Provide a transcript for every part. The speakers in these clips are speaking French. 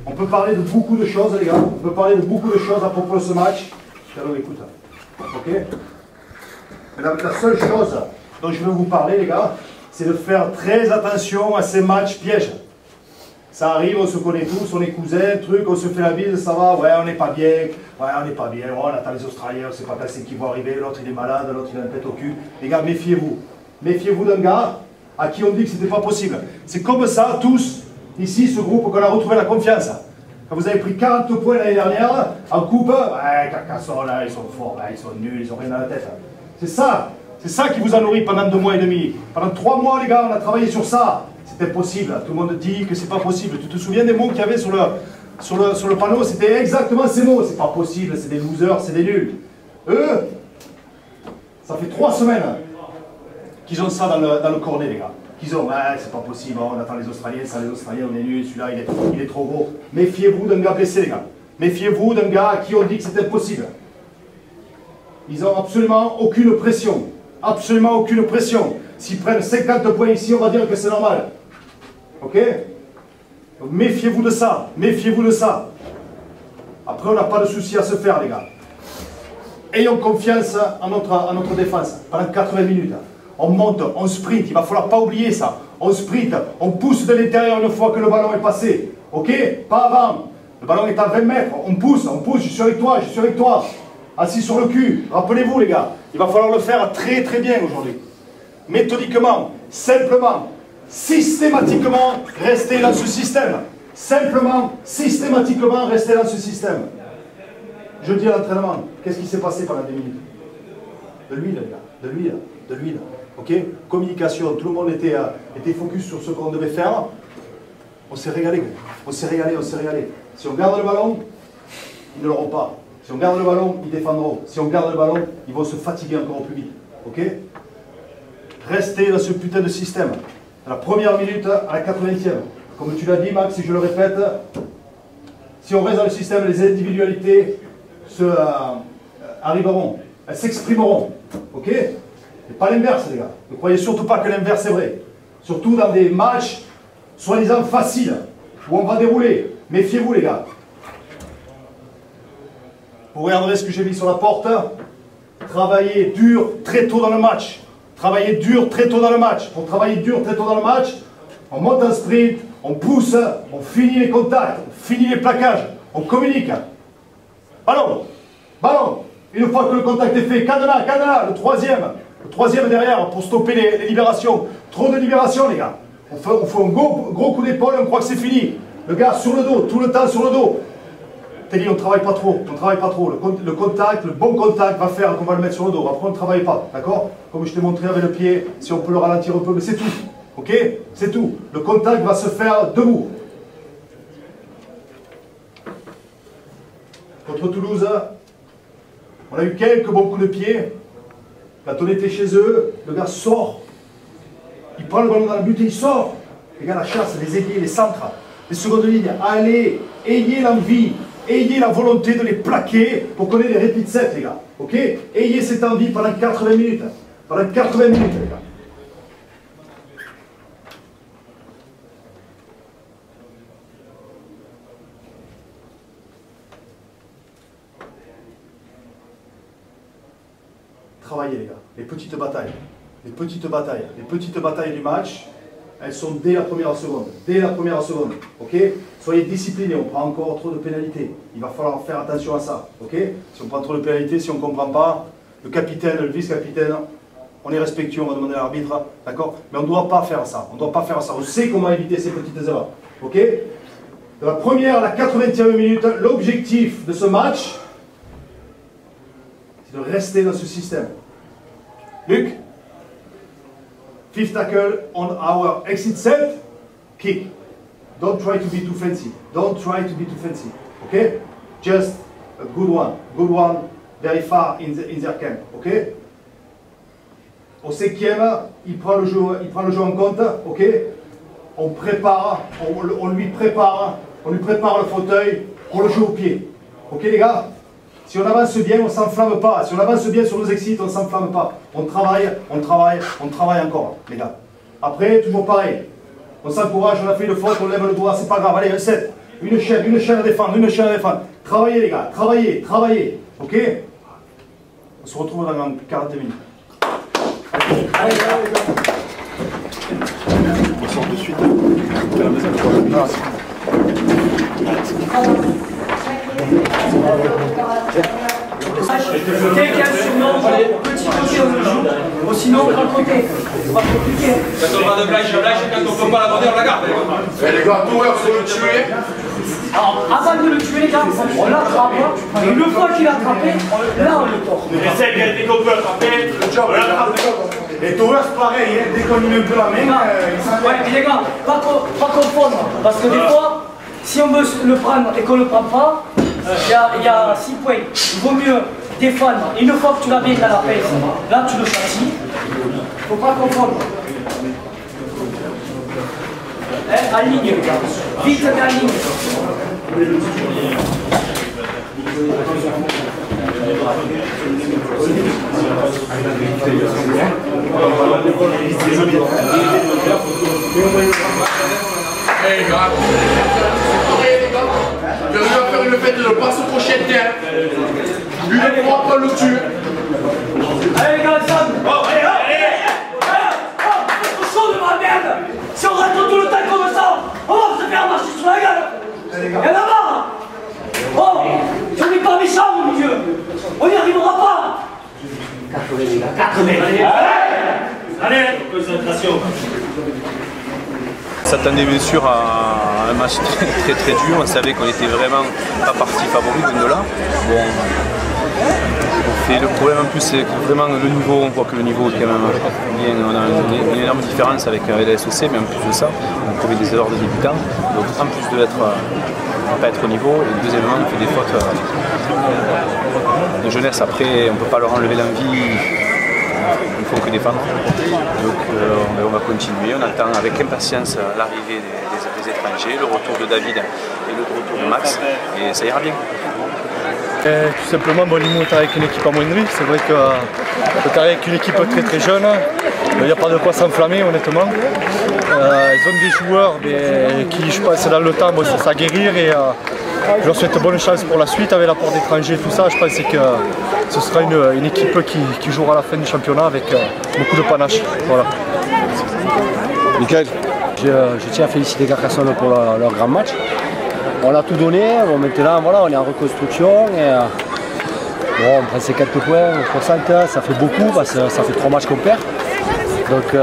On peut parler de beaucoup de choses, les gars. On peut parler de beaucoup de choses à propos de ce match. Alors, écoute. Ok. Mais la seule chose dont je veux vous parler, les gars, c'est de faire très attention à ces matchs pièges. Ça arrive, on se connaît tous, on est cousins, truc, on se fait la bise, ça va, ouais, on n'est pas bien, ouais, on n'est pas bien, oh, on attend les Australiens, on ne sait pas quand c'est qui vont arriver, l'autre il est malade, l'autre il a une tête au cul. Les gars, méfiez-vous. Méfiez-vous d'un gars à qui on dit que c'était pas possible. C'est comme ça, tous, ici, ce groupe, qu'on a retrouvé la confiance. Quand vous avez pris 40 points l'année dernière, en coupe, ouais, Carcassonne, là, ils sont forts, là, ils sont nuls, ils ont rien dans la tête. C'est ça qui vous a nourri pendant 2 mois et demi. Pendant 3 mois, les gars, on a travaillé sur ça. C'est impossible. Tout le monde dit que c'est pas possible. Tu te souviens des mots qu'il y avait sur le panneau? C'était exactement ces mots. C'est pas possible, c'est des losers, c'est des nuls. Eux, ça fait 3 semaines qu'ils ont ça dans le cornet, les gars. Qu'ils ont, ouais, c'est pas possible, on attend les Australiens, ça les Australiens, on est nuls, celui-là il est trop gros. Méfiez-vous d'un gars blessé, les gars. Méfiez-vous d'un gars à qui on dit que c'est impossible. Ils n'ont absolument aucune pression. Absolument aucune pression. S'ils prennent 50 points ici, on va dire que c'est normal. Ok? Donc méfiez-vous de ça. Méfiez-vous de ça. Après, on n'a pas de souci à se faire, les gars. Ayons confiance en notre défense. Pendant 80 minutes. On monte, on sprint. Il ne va falloir pas oublier ça. On sprint, on pousse de l'intérieur une fois que le ballon est passé. Ok? Pas avant. Le ballon est à 20 mètres. On pousse, je suis avec toi, je suis avec toi. Assis sur le cul. Rappelez-vous, les gars. Il va falloir le faire très très bien aujourd'hui. Méthodiquement, simplement, systématiquement, rester dans ce système. Simplement, systématiquement, rester dans ce système. Je dis à l'entraînement, qu'est-ce qui s'est passé pendant 2 minutes? De l'huile, les gars, de l'huile, de l'huile. Ok? Communication, tout le monde était focus sur ce qu'on devait faire. On s'est régalé, on s'est régalé, on s'est régalé. Si on garde le ballon, ils ne l'auront pas. Si on garde le ballon, ils défendront. Si on garde le ballon, ils vont se fatiguer encore plus vite. Ok? Restez dans ce putain de système. À la première minute, à la 80e. Comme tu l'as dit, Max, si je le répète, si on reste dans le système, les individualités arriveront. Elles s'exprimeront. Ok? Et pas l'inverse, les gars. Ne croyez surtout pas que l'inverse est vrai. Surtout dans des matchs, soi-disant faciles, où on va dérouler. Méfiez-vous, les gars. Vous regarderez ce que j'ai mis sur la porte. Travaillez dur très tôt dans le match. Travaillez dur très tôt dans le match. Pour travailler dur très tôt dans le match, on monte en sprint, on pousse, on finit les contacts, on finit les plaquages, on communique. Ballon, ballon. Une fois que le contact est fait, cadenas, cadenas, le troisième derrière pour stopper les libérations. Trop de libérations, les gars. On fait un gros coup d'épaule, on croit que c'est fini. Le gars sur le dos, tout le temps sur le dos. T'as dit, on ne travaille pas trop, on ne travaille pas trop. Le contact, le bon contact va faire qu'on va le mettre sur le dos. Après, on ne travaille pas, d'accord? Comme je t'ai montré avec le pied, si on peut le ralentir un peu, mais c'est tout. Ok? C'est tout. Le contact va se faire debout. Contre Toulouse, on a eu quelques bons coups de pied. Quand on était chez eux, le gars sort. Il prend le ballon dans le but et il sort. Les gars, la chasse, les ailiers, les centres, les secondes lignes. Allez, ayez l'envie. Ayez la volonté de les plaquer pour qu'on ait des répits de 7, les gars. Ok? Ayez cette envie pendant 80 minutes. Pendant 80 minutes, les gars. Travaillez, les gars. Les petites batailles. Les petites batailles. Les petites batailles du match, elles sont dès la première seconde. Dès la première seconde. Ok? Soyez disciplinés, on prend encore trop de pénalités. Il va falloir faire attention à ça. Ok? Si on prend trop de pénalités, si on ne comprend pas, le capitaine, le vice-capitaine, on est respectueux, on va demander à l'arbitre. D'accord? Mais on ne doit pas faire ça. On ne doit pas faire ça. On sait comment éviter ces petites erreurs. Ok? De la première à la 80e minute, l'objectif de ce match, c'est de rester dans ce système. Luc? Fifth tackle on our exit set, kick. Don't try to be too fancy. Don't try to be too fancy. Okay? Just a good one, very far in their camp. Okay? Au 5e, il prend le jeu en compte. Ok? On prépare, on lui prépare le fauteuil pour le jeu au pied. Ok, les gars? Si on avance bien, on ne s'enflamme pas. Si on avance bien sur nos exits, on ne s'enflamme pas. On travaille encore, les gars. Après, toujours pareil. On s'encourage, on a fait une faute, on lève le doigt, c'est pas grave. Allez, un 7. Une chaîne à défendre, une chaîne à défendre. Travaillez les gars, travaillez, travaillez. Ok? On se retrouve dans 40 minutes. Allez. On sort de suite. On fait la maison, quoi. Dès qu'il y a un surnom, petit côté on le joue, ou sinon on va côté. C'est pas compliqué. Quand on va de blanche à blanche, quand on ne peut pas la donner, on la garde. Les gars, tout l'heure, faut le tuer. Alors, avant de le tuer, les gars, on l'attrape. Et une fois qu'il a attrapé, là on le tord. Essaye, dès qu'on peut attraper, on l'attrape. Et Torres, pareil, hein, dès qu'on y met un peu la main, il s'en va. Ouais, mais les gars, pas confondre. Parce que des fois, si on veut le prendre et qu'on ne le prend pas, il y a 6 points. Il vaut mieux défendre. Et une fois que tu l'as bien dans la pèse, là tu le châssis. Il ne faut pas confondre. Hein, en ligne, les gars. Vite en ligne. Hey, les gars, je vais faire une fête de passe au prochain terrain. Une fois après le tue. Allez les gars, ensemble. C'est chaud de ma merde. Si on reste tout le temps comme ça, on va se faire marcher sur la gueule. Y'en a marre. Oh, tu n'es pas méchant au milieu. On n'y arrivera pas. 80 les gars, 80. Allez, concentration. On s'attendait bien sûr à un match très dur, on savait qu'on était vraiment pas parti favori de là. Bon, le problème en plus c'est que vraiment le niveau, on voit que le niveau est quand même bien, on a une énorme différence avec la SEC, mais en plus de ça, on commet des erreurs de débutants, donc en plus de pas être au niveau, et deuxièmement on fait des fautes de jeunesse, après on ne peut pas leur enlever l'envie. Il ne faut que défendre. Donc on va continuer. On attend avec impatience l'arrivée des étrangers, le retour de David et le retour de Max. Et ça ira bien. Tout simplement, Limoux est avec une équipe amoindrie. C'est vrai qu'on est avec une équipe très jeune. Il n'y a pas de quoi s'enflammer honnêtement. Ils ont des joueurs qui, je pense, dans le temps, vont s'aguerrir et je leur souhaite bonne chance pour la suite avec l'apport d'étrangers et tout ça. Je pense que ce sera une équipe qui jouera à la fin du championnat avec beaucoup de panache. Voilà. Michael, je tiens à féliciter Carcassonne pour leur grand match. On a tout donné, bon, maintenant voilà, on est en reconstruction et bon, on prend ces 4 points, on concentre, ça fait beaucoup parce que ça fait 3 matchs qu'on perd. Donc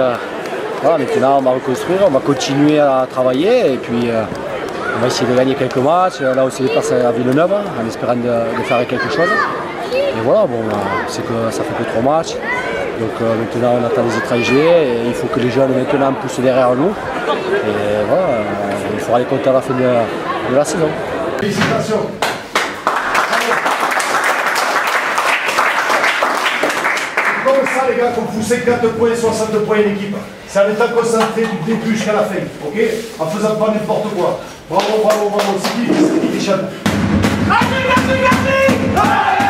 voilà, maintenant on va reconstruire, on va continuer à travailler et puis on va essayer de gagner quelques matchs. Là on se déplace à Villeneuve en espérant de faire quelque chose. Et voilà, bon, c'est que ça fait que 3 matchs. Donc maintenant on attend les étrangers et il faut que les jeunes maintenant poussent derrière nous. Et voilà, il faudra les compter à la fin de la saison. Félicitations. Comme ça les gars, qu'on poussait 4 points, 60 points une équipe. C'est en étant concentré du début jusqu'à la fin, ok? En faisant pas n'importe quoi. Bravo, c'est qui les chats? Merci!